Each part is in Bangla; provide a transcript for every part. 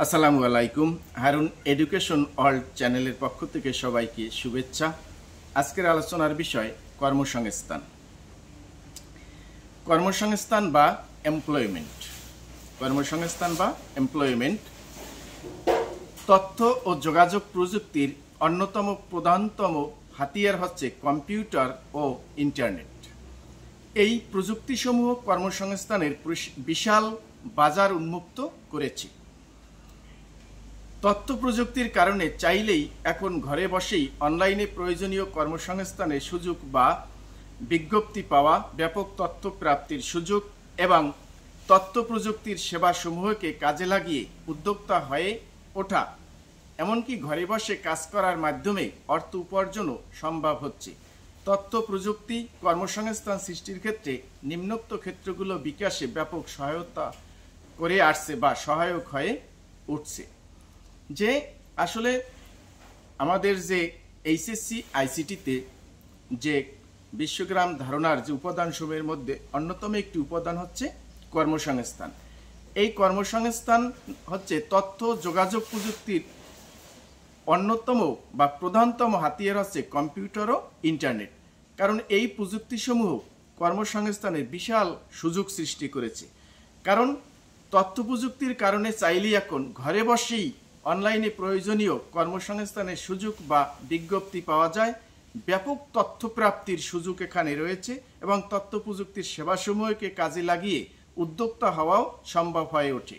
আসসালামু আলাইকুম। হারুন এডুকেশন ওয়ার্ল্ড চ্যানেলের পক্ষ থেকে সবাইকে শুভেচ্ছা। আজকের আলোচনার বিষয় কর্মসংস্থান। কর্মসংস্থান বা এমপ্লয়মেন্ট। কর্মসংস্থান বা এমপ্লয়মেন্ট তথ্য ও যোগাযোগ প্রযুক্তির অন্যতম প্রধানতম হাতিয়ার হচ্ছে কম্পিউটার ও ইন্টারনেট। এই প্রযুক্তিসমূহ কর্মসংস্থানের বিশাল বাজার উন্মুক্ত করেছে। তথ্য প্রযুক্তির কারণে চাইলেই এখন ঘরে বসেই অনলাইনে প্রয়োজনীয় কর্মসংস্থানের সুযোগ বা বিজ্ঞপ্তি পাওয়া, ব্যাপক তথ্য প্রাপ্তির সুযোগ এবং তথ্য প্রযুক্তির সেবাসমূহকে কাজে লাগিয়ে উদ্যোক্তা হয়ে ওঠা, এমনকি ঘরে বসে কাজ করার মাধ্যমে অর্থ উপার্জনও সম্ভব হচ্ছে। তথ্য প্রযুক্তি কর্মসংস্থান সৃষ্টির ক্ষেত্রে নিম্নোক্ত ক্ষেত্রগুলো বিকাশে ব্যাপক সহায়তা করে আসছে বা সহায়ক হয়ে উঠছে। যে আসলে আমাদের যে এইচএসসি আইসিটিতে যে বিশ্বগ্রাম ধারণার যে উপাদানসমূহের মধ্যে অন্যতম একটি উপাদান হচ্ছে কর্মসংস্থান। এই কর্মসংস্থান হচ্ছে তথ্য যোগাযোগ প্রযুক্তির অন্যতম বা প্রধানতম হাতিয়ার হচ্ছে কম্পিউটার ও ইন্টারনেট। কারণ এই প্রযুক্তিসমূহ কর্মসংস্থানের বিশাল সুযোগ সৃষ্টি করেছে। কারণ তথ্য প্রযুক্তির কারণে চাইলেই এখন ঘরে বসেই অনলাইনে প্রয়োজনীয় কর্মসংস্থানের সুযোগ বা বিজ্ঞপ্তি পাওয়া যায়, ব্যাপক তথ্য প্রাপ্তির সুযোগ এখানে রয়েছে এবং তথ্য প্রযুক্তির সেবাসমূহকে কাজে লাগিয়ে উদ্যোক্তা হওয়াও সম্ভব হয়ে ওঠে।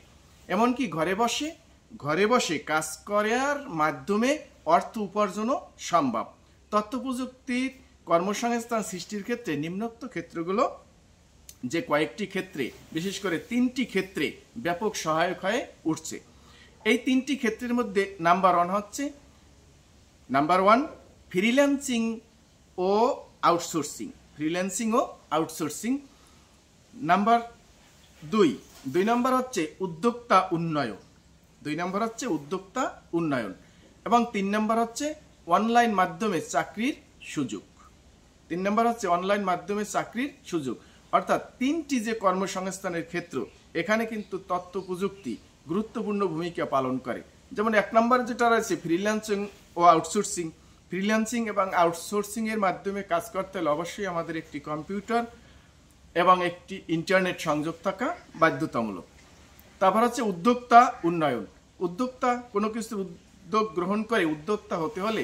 এমনকি ঘরে বসে কাজ করার মাধ্যমে অর্থ উপার্জনও সম্ভব। তথ্য প্রযুক্তির কর্মসংস্থান সৃষ্টির ক্ষেত্রে নিম্নোক্ত ক্ষেত্রগুলো যে কয়েকটি ক্ষেত্রে, বিশেষ করে 3টি ক্ষেত্রে ব্যাপক সহায়ক হয়ে উঠছে। এই 3টি ক্ষেত্রের মধ্যে নাম্বার 1 হচ্ছে ফ্রিল্যান্সিং ও আউটসোর্সিং। নাম্বার 2 নম্বর হচ্ছে উদ্যোক্তা উন্নয়ন এবং 3 নম্বর হচ্ছে অনলাইন মাধ্যমে চাকরির সুযোগ। অর্থাৎ 3টি যে কর্মসংস্থানের ক্ষেত্র, এখানে কিন্তু তথ্য প্রযুক্তি গুরুত্বপূর্ণ ভূমিকা পালন করে। যেমন 1 নম্বর যেটা রয়েছে ফ্রিল্যান্সিং ও আউটসোর্সিং। ফ্রিল্যান্সিং এবং আউটসোর্সিং এর মাধ্যমে কাজ করতে হলে অবশ্যই আমাদের একটি কম্পিউটার এবং একটি ইন্টারনেট সংযোগ থাকা বাধ্যতামূলক। তারপর হচ্ছে উদ্যোক্তা উন্নয়ন। উদ্যোক্তা কোনো কিছু উদ্যোগ গ্রহণ করে উদ্যোক্তা হতে হলে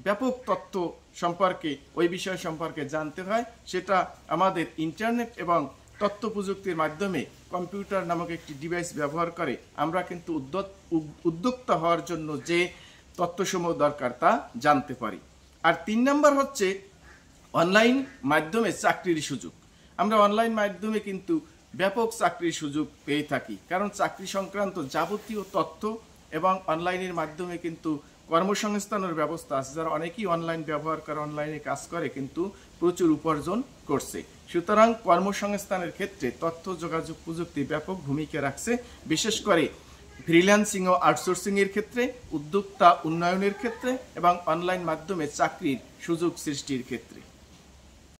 ব্যাপক তথ্য সম্পর্কে, ওই বিষয় সম্পর্কে জানতে হয়। সেটা আমাদের ইন্টারনেট এবং তথ্য প্রযুক্তির মাধ্যমে কম্পিউটার নামক একটি ডিভাইস ব্যবহার করে আমরা কিন্তু উদ্যোক্তা হওয়ার জন্য যে তথ্যসমূহ দরকার তা জানতে পারি। আর 3 নম্বর হচ্ছে অনলাইন মাধ্যমে চাকরির সুযোগ। আমরা অনলাইন মাধ্যমে কিন্তু ব্যাপক চাকরির সুযোগ পেয়ে থাকি, কারণ চাকরি সংক্রান্ত যাবতীয় তথ্য এবং অনলাইনের মাধ্যমে কিন্তু কর্মসংস্থানের ব্যবস্থা আছে। যারা অনেকেই অনলাইন ব্যবহার করে, অনলাইনে কাজ করে, কিন্তু প্রচুর উপার্জন করছে। সুতরাং কর্মসংস্থানের ক্ষেত্রে তথ্য যোগাযোগ প্রযুক্তি ব্যাপক ভূমিকা রাখছে, বিশেষ করে ফ্রিল্যান্সিং ও আউটসোর্সিং এর ক্ষেত্রে, উদ্যোক্তা উন্নয়নের ক্ষেত্রে এবং অনলাইন মাধ্যমে চাকরির সুযোগ সৃষ্টির ক্ষেত্রে।